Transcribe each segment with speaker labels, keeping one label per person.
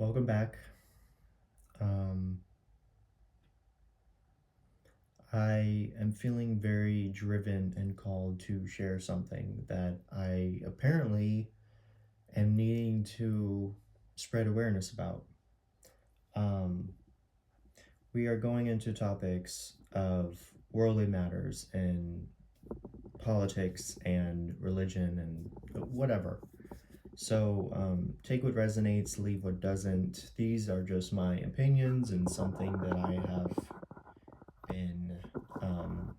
Speaker 1: Welcome back. Um, I am feeling very driven and called to share something that I apparently am needing to spread awareness about. Um, we are going into topics of worldly matters and politics and religion and whatever. So take what resonates, leave what doesn't. These are just my opinions and something that I have been um,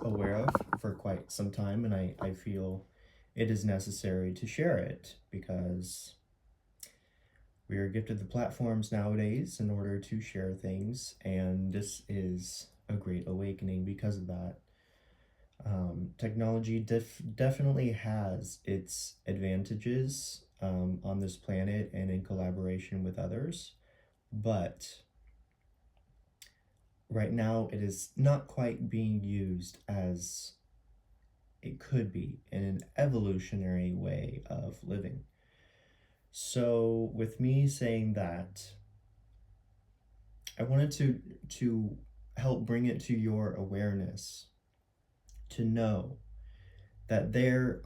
Speaker 1: aware of for quite some time, and I feel it is necessary to share it because we are gifted the platforms nowadays in order to share things, and this is a great awakening because of that. Technology definitely has its advantages on this planet and in collaboration with others, but right now it is not quite being used as it could be in an evolutionary way of living. So, with me saying that, I wanted to help bring it to your awareness to know that there's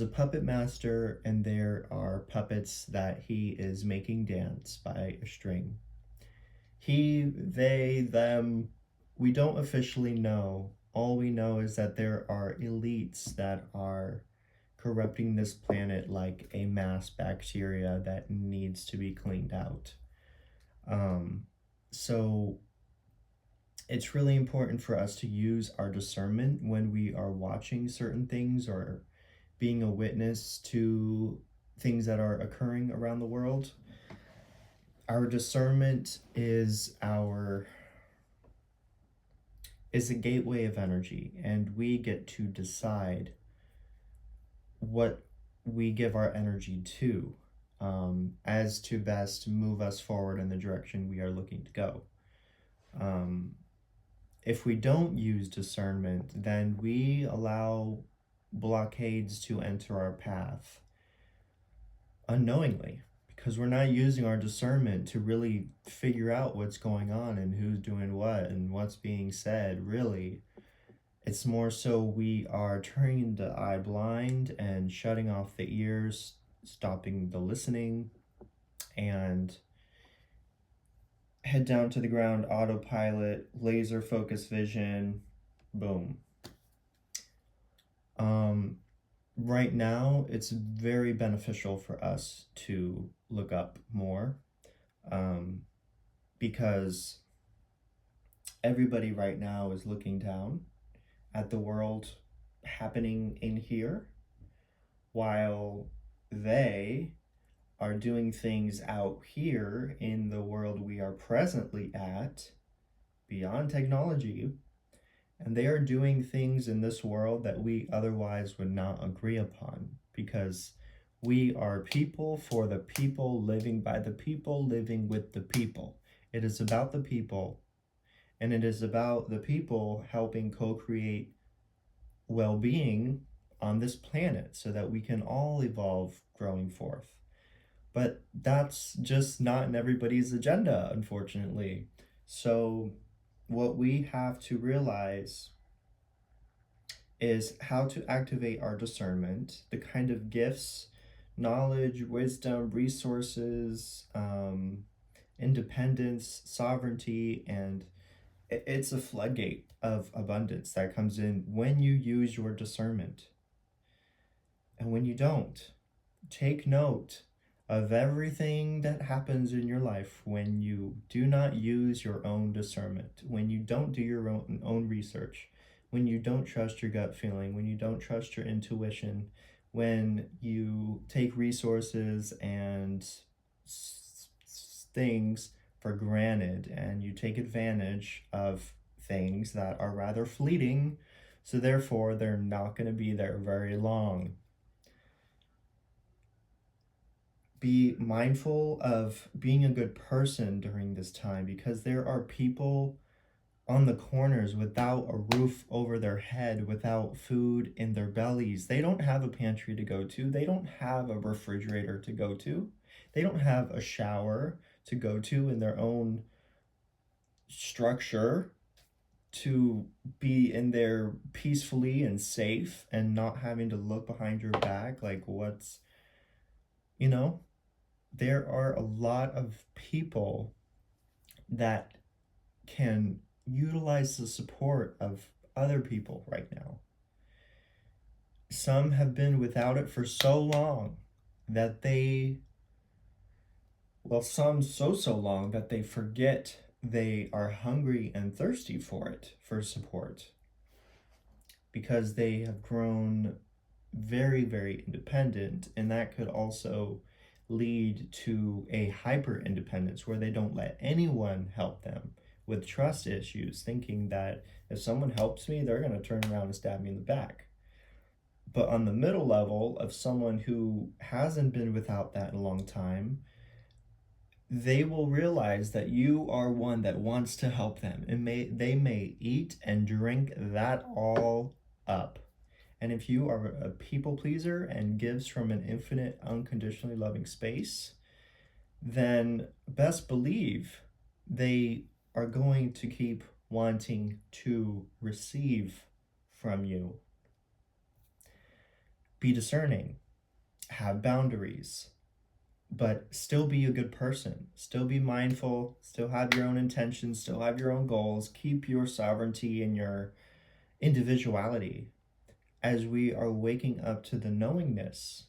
Speaker 1: a puppet master and there are puppets that he is making dance by a string. He, they, them, we don't officially know. All we know is that there are elites that are corrupting this planet like a mass bacteria that needs to be cleaned out. Um, so it's really important for us to use our discernment when we are watching certain things or being a witness to things that are occurring around the world. Our discernment is a gateway of energy, and we get to decide what we give our energy to, as to best move us forward in the direction we are looking to go. Um, if we don't use discernment, then we allow blockades to enter our path unknowingly because we're not using our discernment to really figure out what's going on and who's doing what and what's being said, really. It's more so we are turning the eye blind and shutting off the ears, stopping the listening, and head down to the ground, autopilot, laser focus vision, boom. Um, right now, it's very beneficial for us to look up more um, because everybody right now is looking down at the world happening in here while they are doing things out here in the world we are presently at beyond technology, and they are doing things in this world that we otherwise would not agree upon because we are people for the people, living by the people, living with the people. It is about the people, and it is about the people helping co-create well-being on this planet so that we can all evolve growing forth. But that's just not in everybody's agenda, unfortunately. So, what we have to realize is how to activate our discernment, the kind of gifts, knowledge, wisdom, resources, independence, sovereignty, and it's a floodgate of abundance that comes in when you use your discernment. And when you don't, take note of everything that happens in your life when you do not use your own discernment, when you don't do your own research, when you don't trust your gut feeling, when you don't trust your intuition, when you take resources and things for granted and you take advantage of things that are rather fleeting, so therefore they're not going to be there very long. Be mindful of being a good person during this time because there are people on the corners without a roof over their head, without food in their bellies. They don't have a pantry to go to. They don't have a refrigerator to go to. They don't have a shower to go to in their own structure to be in there peacefully and safe and not having to look behind your back like what's, you know, there are a lot of people that can utilize the support of other people right now. Some have been without it for so long that some so long that they forget they are hungry and thirsty for it, for support, because they have grown very, very independent. And that could also lead to a hyper independence where they don't let anyone help them with trust issues, thinking that if someone helps me, they're going to turn around and stab me in the back. But on the middle level of someone who hasn't been without that in a long time, they will realize that you are one that wants to help them. And they may eat and drink that all up. And if you are a people pleaser and gives from an infinite, unconditionally loving space, then best believe they are going to keep wanting to receive from you. Be discerning, have boundaries, but still be a good person. Still be mindful, still have your own intentions, still have your own goals. Keep your sovereignty and your individuality as we are waking up to the knowingness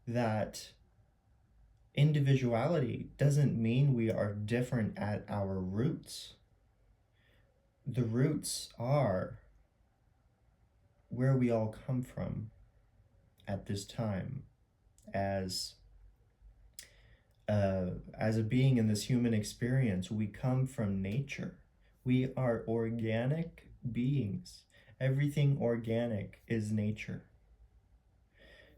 Speaker 1: that individuality doesn't mean we are different at our roots. The roots are where we all come from at this time as a being in this human experience. We come from nature. We are organic beings. Everything organic is nature.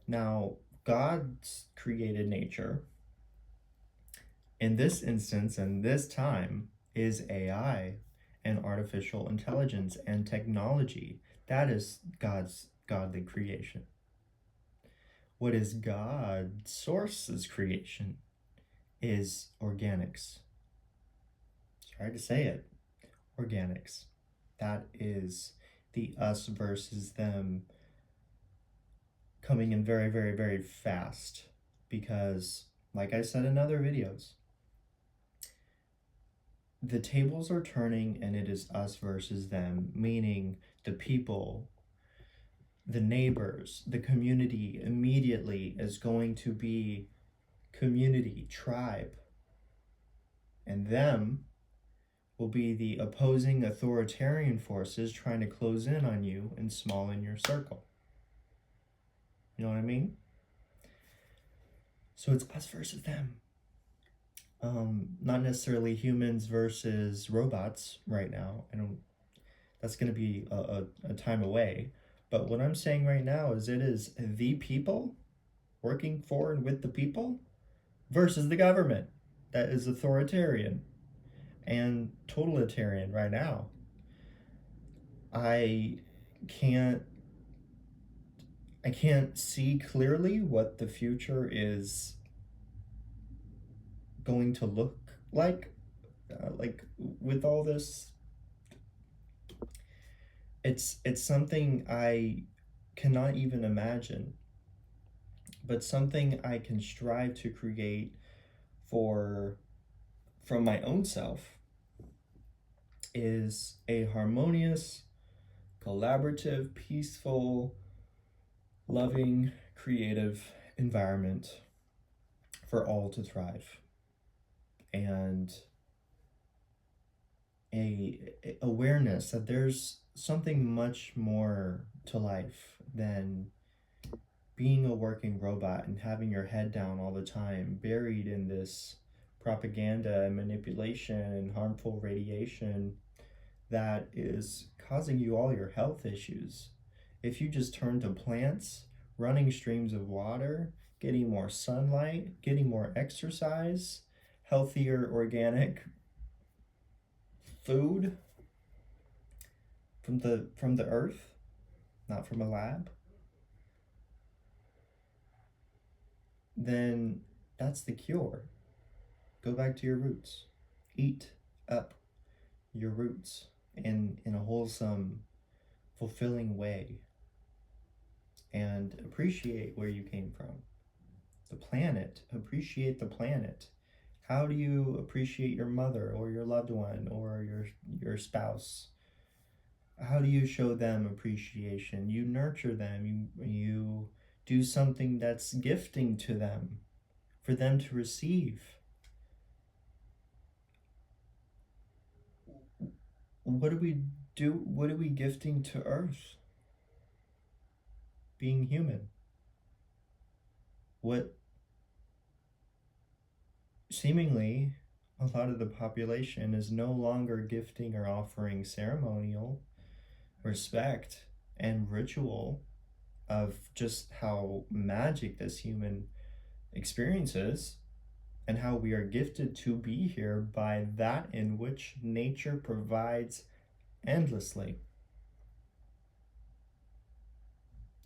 Speaker 1: Now, God's created nature. In this instance and this time is AI and artificial intelligence and technology. That is God's godly creation. What is God's source's creation is organics. It's hard to say it. Organics. That is the us versus them coming in very, very, very fast. Because, like I said in other videos, the tables are turning and it is us versus them, meaning the people, the neighbors, the community immediately is going to be community, tribe, and them will be the opposing authoritarian forces trying to close in on you and small in your circle. You know what I mean? So it's us versus them. Not necessarily humans versus robots right now. That's going to be a time away. But what I'm saying right now is it is the people working for and with the people versus the government that is authoritarian and totalitarian right now. I can't see clearly what the future is going to look like with all this. It's something I cannot even imagine, but something I can strive to create from my own self is a harmonious, collaborative, peaceful, loving, creative environment for all to thrive. And a awareness that there's something much more to life than being a working robot and having your head down all the time, buried in this propaganda and manipulation and harmful radiation that is causing you all your health issues. If you just turn to plants, running streams of water, getting more sunlight, getting more exercise, healthier organic food, from the earth, not from a lab, then that's the cure. Go back to your roots. Eat up your roots in a wholesome, fulfilling way, and appreciate where you came from. The planet, appreciate the planet. How do you appreciate your mother or your loved one or your spouse? How do you show them appreciation? You nurture them. You do something that's gifting to them for them to receive. What do we do? What are we gifting to Earth? Being human. What seemingly a lot of the population is no longer gifting or offering ceremonial respect and ritual of just how magic this human experience is and how we are gifted to be here by that in which nature provides endlessly.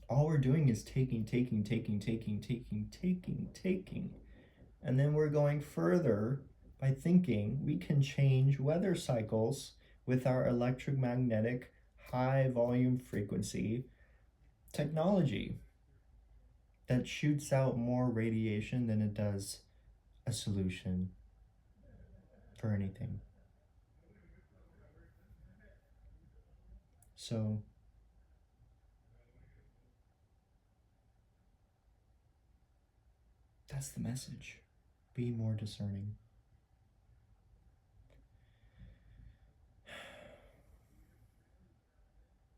Speaker 1: All we're doing is taking, and then we're going further by thinking we can change weather cycles with our electromagnetic high volume frequency technology that shoots out more radiation than it does a solution for anything. So that's the message. Be more discerning.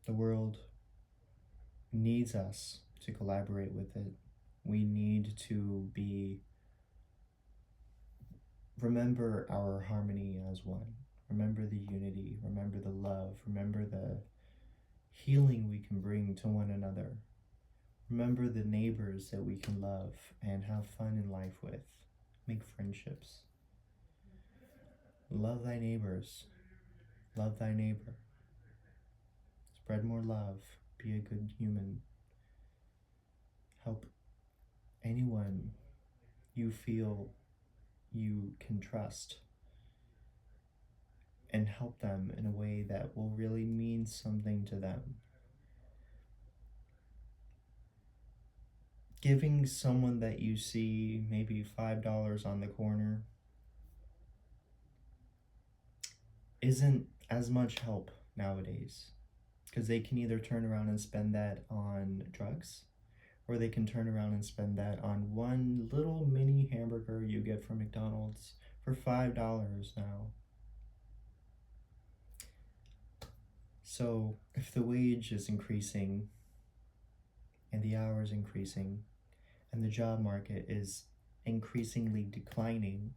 Speaker 1: The world needs us to collaborate with it. We need to remember our harmony as one. Remember the unity, remember the love, remember the healing we can bring to one another. Remember the neighbors that we can love and have fun in life with. Make friendships. Love thy neighbors. Love thy neighbor. Spread more love. Be a good human. Help anyone you feel you can trust, and help them in a way that will really mean something to them. Giving someone that you see maybe $5 on the corner isn't as much help nowadays, because they can either turn around and spend that on drugs, or they can turn around and spend that on one little mini hamburger you get from McDonald's for $5 now. So if the wage is increasing and the hours increasing and the job market is increasingly declining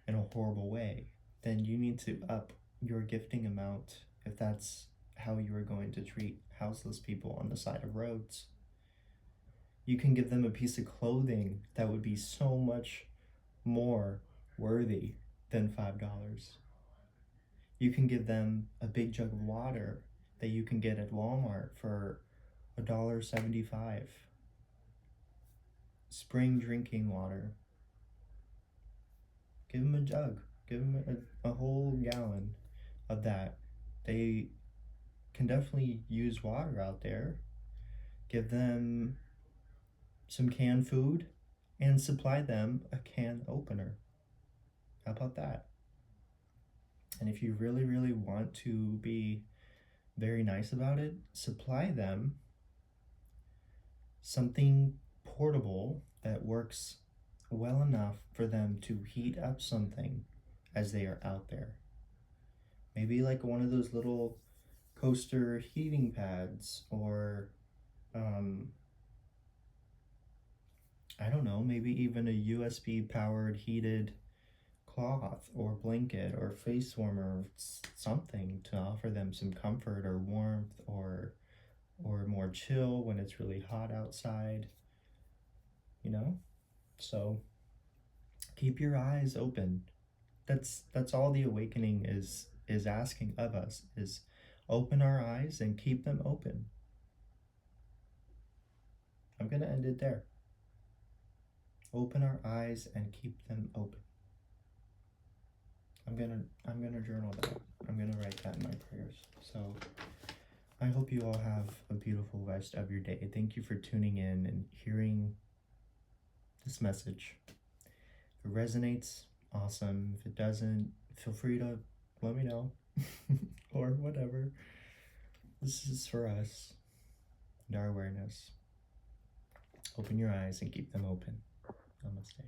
Speaker 1: in a horrible way, then you need to up your gifting amount if that's how you are going to treat houseless people on the side of roads. You can give them a piece of clothing that would be so much more worthy than $5. You can give them a big jug of water that you can get at Walmart for $1.75. Spring drinking water. Give them a jug. Give them a whole gallon of that. They can definitely use water out there. Give them some canned food and supply them a can opener. How about that? And if you really, really want to be very nice about it, supply them something portable that works well enough for them to heat up something as they are out there. Maybe like one of those little coaster heating pads, or I don't know, maybe even a USB powered heated cloth or blanket or face warmer, something to offer them some comfort or warmth, or more chill when it's really hot outside, you know? So keep your eyes open. That's all the awakening is asking of us, is Open our eyes and keep them open. I'm going to end it there. Open our eyes and keep them open. I'm gonna journal that. I'm gonna write that in my prayers. So I hope you all have a beautiful rest of your day. Thank you for tuning in and hearing this message. If it resonates, awesome. If it doesn't, feel free to let me know or whatever. This is for us and our awareness. Open your eyes and keep them open. Namaste.